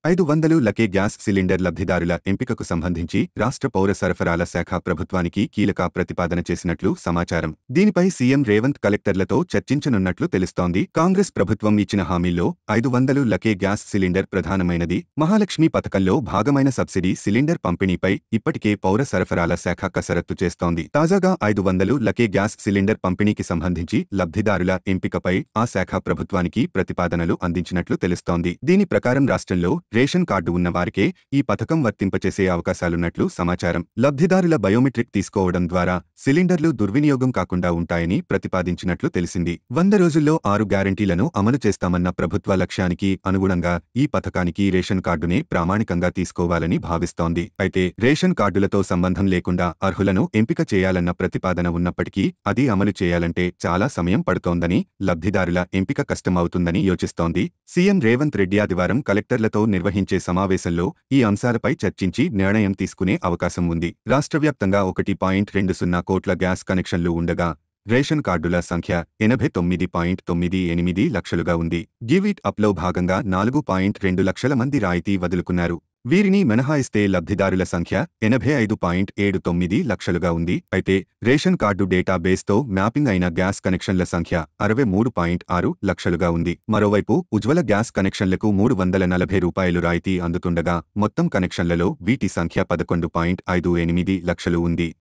500 లకే gas cylinder లబ్ధిదారుల ఎంపికకు సంబంధించి రాష్ట్ర పౌర సరఫరాల శాఖ ప్రభుత్వానికి కీలక ప్రతిపాదన చేసినట్లు సమాచారం. దీనిపై సీఎం రేవంత్ కలెక్టర్లతో చర్చించనున్నట్లు తెలుస్తోంది. కాంగ్రెస్ ప్రభుత్వం ఇచ్చిన హామీల్లో 500 లకే గ్యాస్ సిలిండర్ ప్రధానమైనది. మహాలక్ష్మి పథకంలో భాగమైన సబ్సిడీ సిలిండర్ పంపిణీపై ఇప్పటికే పౌర సరఫరాల శాఖ కసరత్తు చేస్తోంది. తాజాగా 500 లకే గ్యాస్ సిలిండర్ పంపిణీకి సంబంధించి లబ్ధిదారుల ఎంపికపై ఆ శాఖ ప్రభుత్వానికి ప్రతిపాదనలు అందించినట్లు తెలుస్తోంది. దీని ప్రకారం రాష్ట్రంలో రేషన్ కార్డు ఉన్న వారికే ఈ పథకం వర్తింపచేసే అవకాశాలున్నట్లు సమాచారం. లబ్ధిదారుల బయోమెట్రిక్ తీసుకోవడం ద్వారా సిలిండర్లు దుర్వినియోగం కాకుండా ఉంటాయని ప్రతిపాదించినట్లు తెలిసింది. 100 రోజుల్లో 6 గ్యారంటీలను అమలు చేస్తామన్న ప్రభుత్వ లక్ష్యానికి అనుగుణంగా ఈ పథకానికి రేషన్ కార్డునే ప్రామాణికంగా తీసుకోవాలని భావిస్తోంది. అయితే రేషన్ కార్డులతో సంబంధం లేకుండా అర్హులను ఎంపిక చేయాలన్న ప్రతిపాదన ఉన్నప్పటికీ అది అమలు చేయాలంటే చాలా సమయం పడుతోందని, లబ్ధిదారుల ఎంపిక కష్టమవుతుందని యోచిస్తోంది. సీఎం రేవంత్ రెడ్డి ఆదివారం కలెక్టర్లతో నిర్వహించే సమావేశంలో ఈ అంశాలపై చర్చించి నిర్ణయం తీసుకునే అవకాశం ఉంది. రాష్ట్రవ్యాప్తంగా 1.20 కోట్ల గ్యాస్ కనెక్షన్లు ఉండగా రేషన్ కార్డుల సంఖ్య 89.98 లక్షలుగా ఉంది. గివ్ ఇట్ అప్లో భాగంగా 4.2 లక్షల మంది రాయితీ వదులుకున్నారు. వీరిని మినహాయిస్తే లబ్ధిదారుల సంఖ్య 85.79 లక్షలుగా ఉంది. అయితే రేషన్ కార్డు డేటా బేస్తో మ్యాపింగ్ అయిన గ్యాస్ కనెక్షన్ల సంఖ్య 63.6 లక్షలుగా ఉంది. మరోవైపు ఉజ్వల గ్యాస్ కనెక్షన్లకు రూ. 340 రాయితీ అందుతుండగా మొత్తం కనెక్షన్లలో వీటి సంఖ్య 11.58 లక్షలు ఉంది.